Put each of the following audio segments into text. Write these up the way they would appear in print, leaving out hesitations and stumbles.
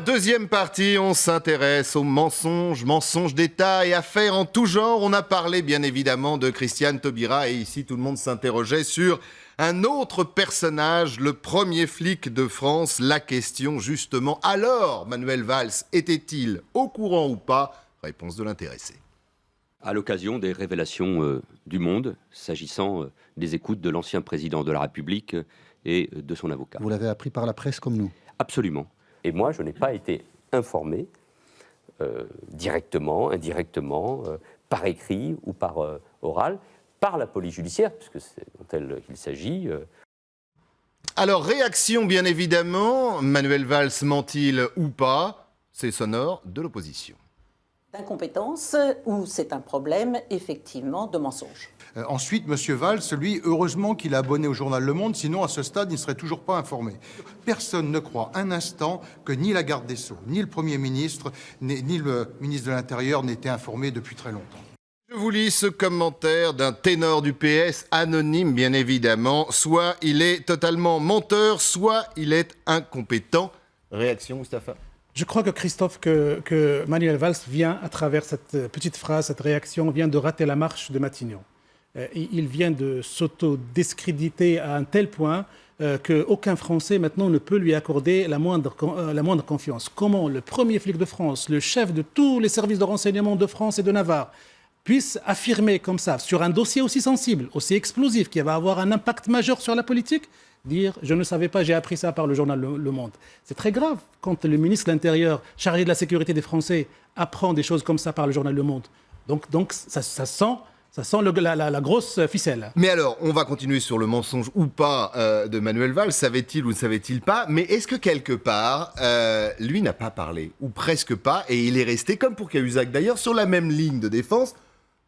deuxième partie, on s'intéresse aux mensonges d'État et affaires en tout genre. On a parlé bien évidemment de Christiane Taubira et ici tout le monde s'interrogeait sur un autre personnage, le premier flic de France. La question justement, alors Manuel Valls était-il au courant ou pas? Réponse de l'intéressé. À l'occasion des révélations du Monde, s'agissant des écoutes de l'ancien président de la République et de son avocat. Vous l'avez appris par la presse comme nous? Absolument. Et moi, je n'ai pas été informé directement, indirectement, par écrit ou par oral, par la police judiciaire, puisque c'est dont elle qu'il s'agit. Alors, réaction bien évidemment, Manuel Valls ment-il ou pas? C'est sonore de l'opposition. D'incompétence ou c'est un problème, effectivement, de mensonge. Ensuite, M. Valls, lui, heureusement qu'il est abonné au journal Le Monde, sinon à ce stade, il ne serait toujours pas informé. Personne ne croit un instant que ni la garde des Sceaux, ni le Premier ministre, ni le ministre de l'Intérieur n'étaient informés depuis très longtemps. Je vous lis ce commentaire d'un ténor du PS, anonyme bien évidemment. Soit il est totalement menteur, soit il est incompétent. Réaction, Mustapha? Je crois que Christophe, que Manuel Valls vient, à travers cette petite phrase, cette réaction, vient de rater la marche de Matignon. Il vient de s'auto-discréditer à un tel point qu'aucun Français maintenant ne peut lui accorder la moindre confiance. Comment le premier flic de France, le chef de tous les services de renseignement de France et de Navarre, puisse affirmer comme ça, sur un dossier aussi sensible, aussi explosif, qui va avoir un impact majeur sur la politique, dire « je ne savais pas, j'ai appris ça par le journal Le Monde ». C'est très grave quand le ministre de l'Intérieur, chargé de la sécurité des Français, apprend des choses comme ça par le journal Le Monde. Donc ça sent la grosse ficelle. Mais alors, on va continuer sur le mensonge ou pas de Manuel Valls. Savait-il ou ne savait-il pas? Mais est-ce que quelque part, lui n'a pas parlé? Ou presque pas, et il est resté, comme pour Cahuzac d'ailleurs, sur la même ligne de défense.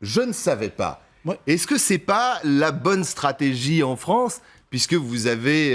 Je ne savais pas. Ouais. Est-ce que c'est pas la bonne stratégie en France, puisque vous avez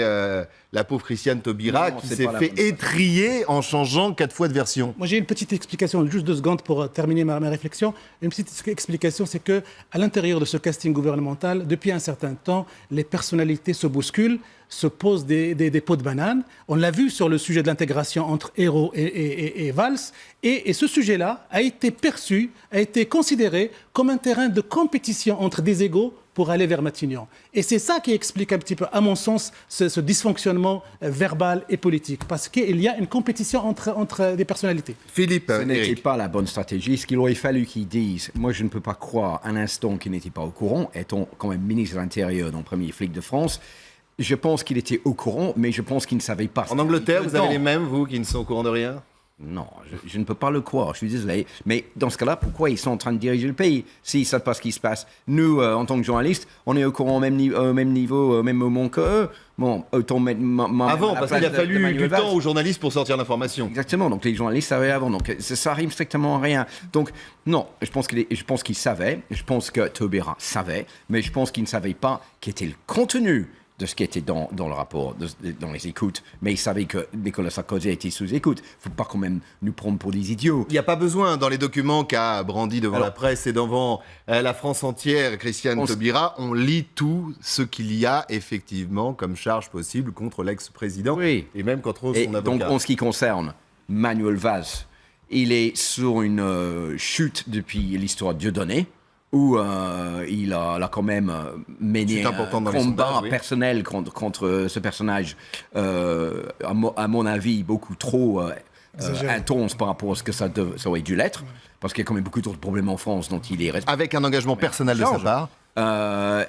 la pauvre Christiane Taubira qui s'est fait étriller en changeant 4 fois de version? Moi, j'ai une petite explication, juste 2 secondes pour terminer ma réflexion. Une petite explication, c'est que à l'intérieur de ce casting gouvernemental, depuis un certain temps, les personnalités se bousculent, se posent des pots de banane. On l'a vu sur le sujet de l'intégration entre Ayrault et Valls. Et ce sujet-là a été perçu, a été considéré comme un terrain de compétition entre des égaux pour aller vers Matignon. Et c'est ça qui explique un petit peu, à mon sens, ce dysfonctionnement verbal et politique. Parce qu'il y a une compétition entre des personnalités. Philippe, ce n'était pas la bonne stratégie. Ce qu'il aurait fallu qu'ils disent, moi je ne peux pas croire un instant qu'il n'était pas au courant, étant quand même ministre de l'Intérieur, donc premier flic de France. Je pense qu'il était au courant, mais je pense qu'il ne savait pas. En Angleterre, vous avez les mêmes, vous, qui ne sont au courant de rien? Non, je ne peux pas le croire, je suis désolé. Mais dans ce cas-là, pourquoi ils sont en train de diriger le pays? Si ça passe ce qui se passe, nous, en tant que journalistes, on est au courant au même niveau, au même moment qu'eux. Bon, autant mettre avant, parce qu'il a fallu du temps aux journalistes pour sortir l'information. Exactement, donc les journalistes savaient avant, donc ça rime strictement à rien. Donc non, je pense qu'il savait, je pense que Taubira savait, mais je pense qu'il ne savait pas quel était le contenu de ce qui était dans le rapport, dans les écoutes. Mais il savait que Nicolas Sarkozy était sous écoute. Il ne faut pas quand même nous prendre pour des idiots. Il n'y a pas besoin, dans les documents qu'a brandi devant la presse et devant la France entière, Christiane Taubira, on lit tout ce qu'il y a effectivement comme charge possible contre l'ex-président, oui, et même contre son avocat. Donc en ce qui concerne Manuel Valls, il est sur une chute depuis l'histoire de Dieudonné, où il a quand même mené un combat personnel contre ce personnage, à mon avis, beaucoup trop intense par rapport à ce que ça aurait dû l'être, parce qu'il y a quand même beaucoup d'autres problèmes en France dont il est responsable. Avec un engagement personnel de sa part.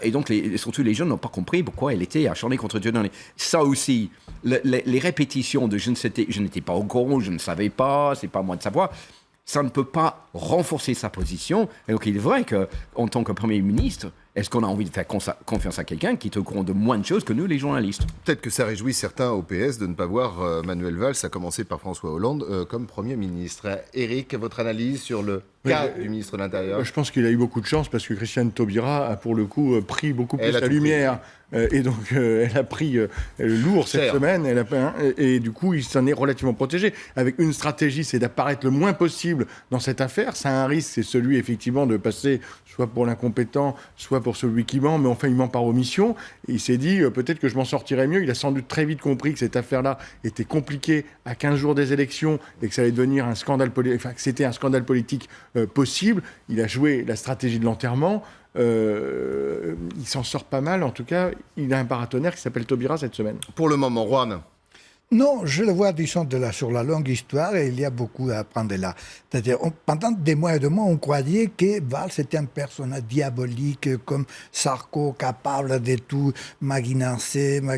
Et donc, surtout, les jeunes n'ont pas compris pourquoi elle était acharnée contre Dieudonné. Ça aussi, les répétitions de je n'étais pas au courant, je ne savais pas, c'est pas à moi de savoir, ça ne peut pas renforcer sa position. Et donc, il est vrai qu'en tant que Premier ministre, est-ce qu'on a envie de faire confiance à quelqu'un qui est au courant de moins de choses que nous, les journalistes? Peut-être que ça réjouit certains au PS de ne pas voir Manuel Valls, à commencer par François Hollande, comme Premier ministre. Éric, votre analyse sur le cas du ministre de l'Intérieur? Je pense qu'il a eu beaucoup de chance parce que Christiane Taubira a pour le coup pris beaucoup plus la lumière. Et donc, elle a pris lourd cette semaine, et du coup, il s'en est relativement protégé. Avec une stratégie, c'est d'apparaître le moins possible dans cette affaire. C'est un risque, c'est celui, effectivement, de passer soit pour l'incompétent, soit pour celui qui ment, mais enfin, il ment par omission. Et il s'est dit, peut-être que je m'en sortirais mieux. Il a sans doute très vite compris que cette affaire-là était compliquée à 15 jours des élections et que ça allait devenir un scandale politique, enfin, que c'était un scandale politique possible. Il a joué la stratégie de l'enterrement. Il s'en sort pas mal, en tout cas, il a un paratonnerre qui s'appelle Taubira cette semaine. Pour le moment, Juan. Non, je le vois, disons, sur la longue histoire, et il y a beaucoup à apprendre de là. C'est-à-dire, pendant des mois et des mois, on croyait que Valls était un personnage diabolique, comme Sarko, capable de tout maguinancer. Ça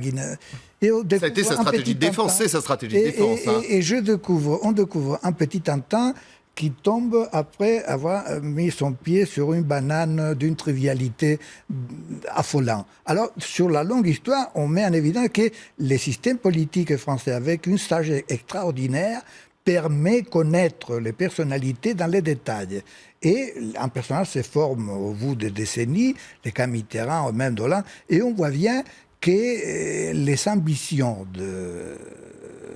a été sa stratégie de défense, c'est sa stratégie de défense. Et on découvre un petit Tintin qui tombe après avoir mis son pied sur une banane d'une trivialité affolante. Alors, sur la longue histoire, on met en évidence que le système politique français, avec une sagesse extraordinaire, permet de connaître les personnalités dans les détails. Et un personnage se forme au bout des décennies, les cas Mitterrand, même Hollande, et on voit bien que les ambitions de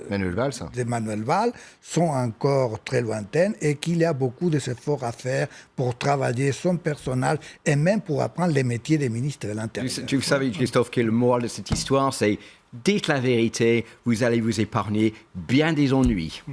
Manuel Valls sont encore très lointaines et qu'il y a beaucoup d'efforts à faire pour travailler son personnage et même pour apprendre les métiers des ministres de l'Intérieur. Tu savez, Christophe, que le moral de cette histoire, c'est dites la vérité, vous allez vous épargner bien des ennuis.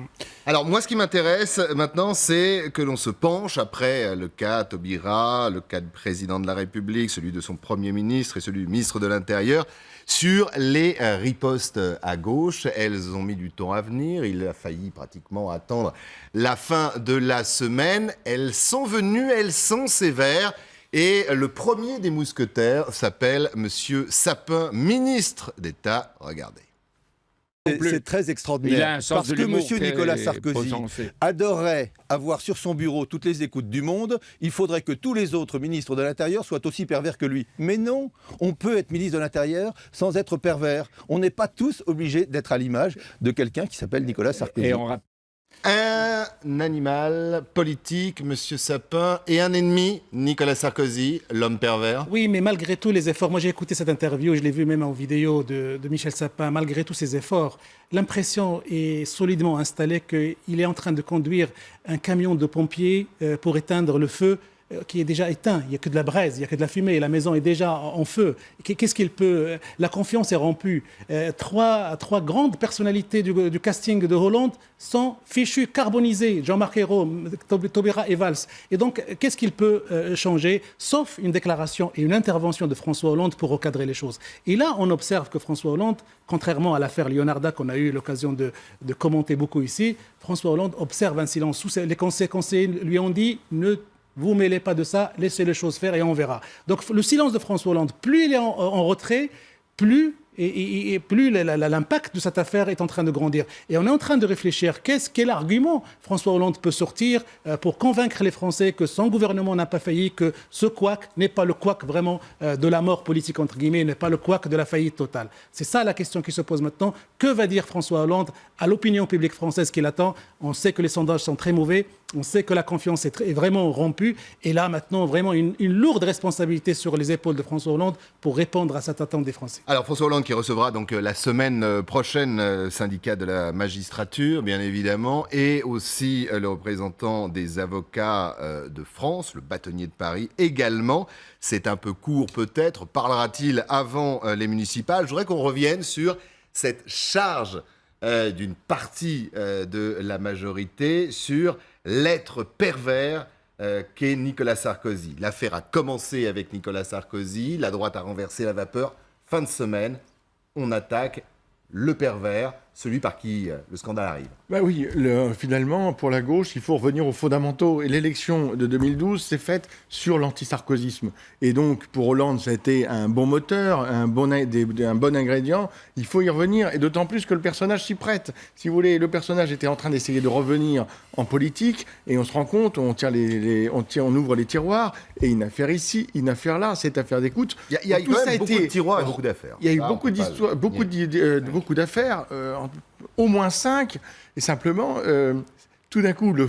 Alors moi, ce qui m'intéresse maintenant, c'est que l'on se penche après le cas Taubira, le cas du président de la République, celui de son Premier ministre et celui du ministre de l'Intérieur, sur les ripostes à gauche. Elles ont mis du temps à venir, il a failli pratiquement attendre la fin de la semaine. Elles sont venues, elles sont sévères. Et le premier des mousquetaires s'appelle Monsieur Sapin, ministre d'État. Regardez. C'est très extraordinaire, parce que M. Nicolas Sarkozy adorerait avoir sur son bureau toutes les écoutes du monde. Il faudrait que tous les autres ministres de l'Intérieur soient aussi pervers que lui. Mais non, on peut être ministre de l'Intérieur sans être pervers. On n'est pas tous obligés d'être à l'image de quelqu'un qui s'appelle Nicolas Sarkozy. Un animal politique, Monsieur Sapin, et un ennemi, Nicolas Sarkozy, l'homme pervers. Oui, mais malgré tous les efforts, moi j'ai écouté cette interview, je l'ai vu même en vidéo de Michel Sapin, malgré tous ces efforts, l'impression est solidement installée qu'il est en train de conduire un camion de pompiers pour éteindre le feu qui est déjà éteint, il n'y a que de la braise, il n'y a que de la fumée, la maison est déjà en feu. Qu'est-ce qu'il peut... La confiance est rompue. Trois grandes personnalités du casting de Hollande sont fichues, carbonisées, Jean-Marc Ayrault, Taubira et Valls. Et donc, qu'est-ce qu'il peut changer, sauf une déclaration et une intervention de François Hollande pour recadrer les choses. Et là, on observe que François Hollande, contrairement à l'affaire Leonarda qu'on a eu l'occasion de commenter beaucoup ici, François Hollande observe un silence. Les conseillers lui ont dit « ne vous mêlez pas de ça, laissez les choses faire et on verra ». Donc le silence de François Hollande, plus il est en retrait, plus l'impact de cette affaire est en train de grandir. Et on est en train de réfléchir, quel argument François Hollande peut sortir pour convaincre les Français que son gouvernement n'a pas failli, que ce couac n'est pas le couac vraiment de la mort politique, entre guillemets, n'est pas le couac de la faillite totale. C'est ça la question qui se pose maintenant. Que va dire François Hollande à l'opinion publique française qui l'attend? On sait que les sondages sont très mauvais. On sait que la confiance est vraiment rompue. Et là, maintenant, vraiment une lourde responsabilité sur les épaules de François Hollande pour répondre à cette attente des Français. Alors, François Hollande qui recevra donc la semaine prochaine syndicat de la magistrature, bien évidemment, et aussi le représentant des avocats de France, le bâtonnier de Paris également. C'est un peu court peut-être. Parlera-t-il avant les municipales? Je voudrais qu'on revienne sur cette charge d'une partie de la majorité sur l'être pervers qu'est Nicolas Sarkozy. L'affaire a commencé avec Nicolas Sarkozy, la droite a renversé la vapeur. Fin de semaine, on attaque le pervers, celui par qui le scandale arrive. Ben oui, finalement, pour la gauche, il faut revenir aux fondamentaux. Et l'élection de 2012 s'est faite sur l'antisarkozysme. Et donc, pour Hollande, ça a été un bon moteur, un bon ingrédient. Il faut y revenir, et d'autant plus que le personnage s'y prête. Si vous voulez, le personnage était en train d'essayer de revenir en politique, et on se rend compte, on ouvre les tiroirs, et une affaire ici, une affaire là, cette affaire d'écoute. Il y a quand même beaucoup de tiroirs et beaucoup d'affaires. Il y a eu beaucoup d'affaires, au moins 5, et simplement, tout d'un coup, le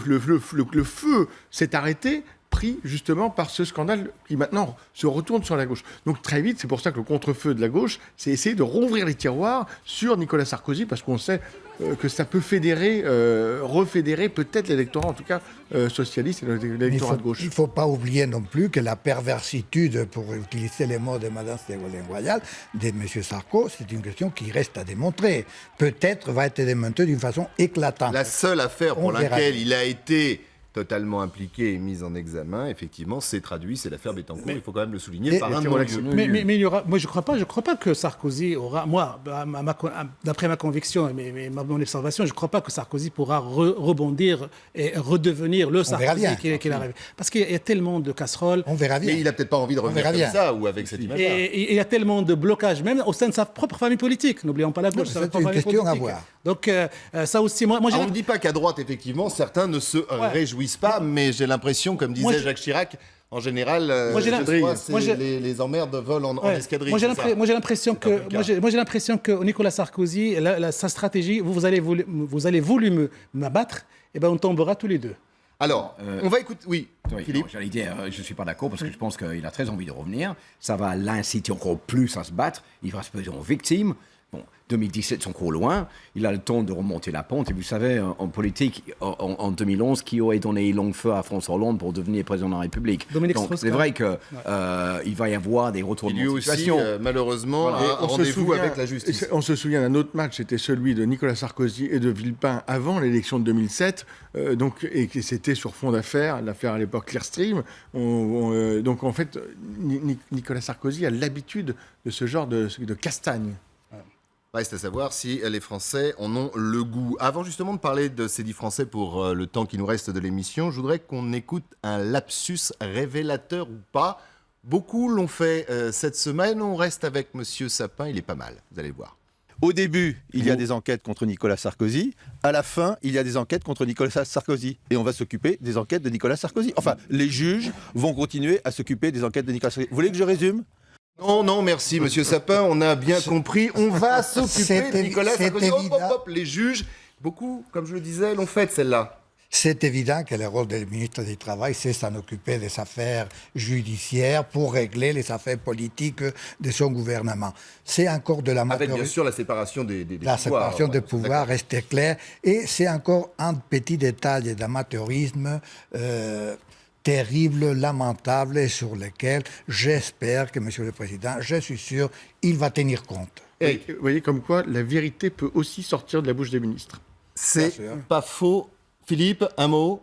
feu s'est arrêté, pris justement par ce scandale qui maintenant se retourne sur la gauche. Donc très vite, c'est pour ça que le contre-feu de la gauche, c'est essayer de rouvrir les tiroirs sur Nicolas Sarkozy, parce qu'on sait que ça peut refédérer peut-être l'électorat, en tout cas socialiste et l'électorat de gauche. Il ne faut pas oublier non plus que la perversitude, pour utiliser les mots de Mme Ségolène Royal, de M. Sarko, c'est une question qui reste à démontrer. Peut-être va être démontrée d'une façon éclatante. La seule affaire pour laquelle il a été totalement impliqué et mis en examen, effectivement, c'est l'affaire Bettencourt, il faut quand même le souligner, par un non-lieu. Mais il y aura, moi je crois pas que Sarkozy aura, moi, d'après ma conviction et mon observation, je ne crois pas que Sarkozy pourra rebondir et redevenir le Sarkozy qu'il a rêvé. Parce qu'il y a tellement de casseroles. On verra bien. Mais il n'a peut-être pas envie de revenir comme ça, ou avec cette image-là. Et il y a tellement de blocages, même au sein de sa propre famille politique. N'oublions pas la gauche. C'est une question à voir. Donc ça aussi, moi on ne dit pas qu'à droite, effectivement, certains ne se réjouissent pas, mais j'ai l'impression, comme disait Jacques Chirac, en général, les emmerdes volent en escadrille. Moi j'ai l'impression que Nicolas Sarkozy, sa stratégie, vous allez voulu m'abattre, et ben on tombera tous les deux. Alors, on va écouter. Oui, Philippe. Non, j'allais dire, je ne suis pas d'accord parce que je pense qu'il a très envie de revenir. Ça va l'inciter encore plus à se battre. Il va se peser en victime. Bon, 2017, c'est encore loin. Il a le temps de remonter la pente. Et vous savez, en politique, en 2011, qui aurait donné long feu à François Hollande pour devenir président de la République? Donc, c'est vrai qu'il va y avoir des retournements de situation. Lui aussi, malheureusement, rendez-vous avec la justice. On se souvient d'un autre match, c'était celui de Nicolas Sarkozy et de Villepin avant l'élection de 2007. Et c'était sur fond d'affaires, l'affaire à l'époque Clearstream. Donc, en fait, Nicolas Sarkozy a l'habitude de ce genre de castagne. Reste à savoir si les Français en ont le goût. Avant justement de parler de ces 10 Français pour le temps qui nous reste de l'émission, je voudrais qu'on écoute un lapsus révélateur ou pas. Beaucoup l'ont fait cette semaine. On reste avec Monsieur Sapin, il est pas mal, vous allez voir. Au début, il y a des enquêtes contre Nicolas Sarkozy. À la fin, il y a des enquêtes contre Nicolas Sarkozy. Et on va s'occuper des enquêtes de Nicolas Sarkozy. Enfin, les juges vont continuer à s'occuper des enquêtes de Nicolas Sarkozy. Vous voulez que je résume ? Non, merci, Monsieur Sapin, on a bien compris. On va s'occuper de Nicolas Sarkozy. Les juges, beaucoup, comme je le disais, l'ont fait celle-là. C'est évident que le rôle du ministre du Travail, c'est s'en occuper des affaires judiciaires pour régler les affaires politiques de son gouvernement. C'est encore de l'amateurisme. Avec bien sûr la séparation des pouvoirs. La séparation des pouvoirs reste claire. Et c'est encore un petit détail d'amateurisme terrible, lamentable, et sur lequel j'espère que, Monsieur le Président, je suis sûr, il va tenir compte. Et vous voyez comme quoi la vérité peut aussi sortir de la bouche des ministres. C'est pas faux. Philippe, un mot.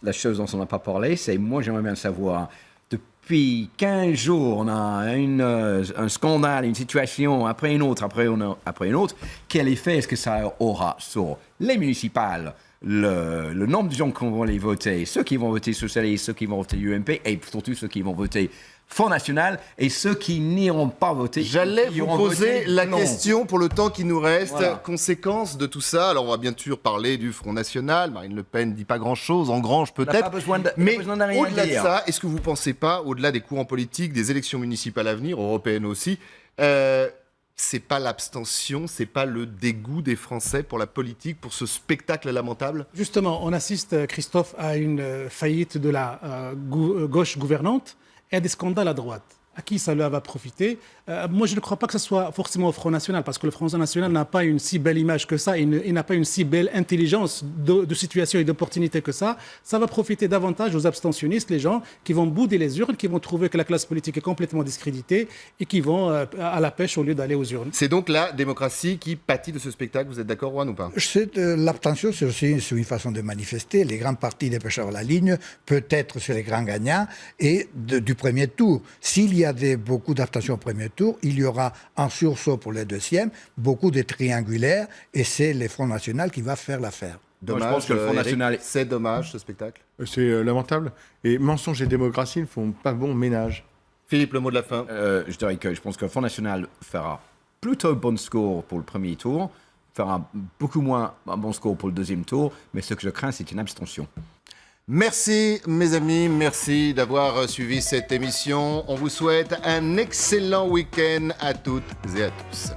La chose dont on n'a pas parlé, c'est moi j'aimerais bien savoir, depuis 15 jours, on a un scandale, une situation après une autre, quel effet est-ce que ça aura sur les municipales, le nombre de gens qui vont les voter, ceux qui vont voter socialiste, ceux qui vont voter UMP, et surtout ceux qui vont voter Front National, et ceux qui n'iront pas voter. J'allais vous poser la question pour le temps qui nous reste. Voilà. Conséquence de tout ça, alors on va bien sûr parler du Front National. Marine Le Pen ne dit pas grand-chose, engrange peut-être. Mais au-delà de ça, est-ce que vous ne pensez pas, au-delà des courants politiques, des élections municipales à venir, européennes aussi, c'est pas l'abstention, c'est pas le dégoût des Français pour la politique, pour ce spectacle lamentable? Justement, on assiste, Christophe, à une faillite de la gauche gouvernante et à des scandales à droite. À qui ça va profiter? Moi, je ne crois pas que ce soit forcément au Front National, parce que le Front National n'a pas une si belle image que ça, il n'a pas une si belle intelligence de situation et d'opportunité que ça. Ça va profiter davantage aux abstentionnistes, les gens qui vont bouder les urnes, qui vont trouver que la classe politique est complètement discréditée et qui vont à la pêche au lieu d'aller aux urnes. C'est donc la démocratie qui pâtit de ce spectacle. Vous êtes d'accord, Juan, ou pas? L'abstention, c'est aussi une façon de manifester. Les grands partis des pêcheurs à la ligne, peut-être c'est les grands gagnants, et du premier tour. S'il y a beaucoup d'abstention au premier tour, il y aura un sursaut pour le deuxième, beaucoup de triangulaires, et c'est le Front National qui va faire l'affaire. Dommage, je pense que le Front National, c'est dommage ce spectacle. C'est lamentable. Et mensonge et démocratie ne font pas bon ménage. Philippe, le mot de la fin. Je dirais que je pense que le Front National fera plutôt bon score pour le premier tour, fera beaucoup moins un bon score pour le deuxième tour, mais ce que je crains, c'est une abstention. Merci mes amis, merci d'avoir suivi cette émission. On vous souhaite un excellent week-end à toutes et à tous.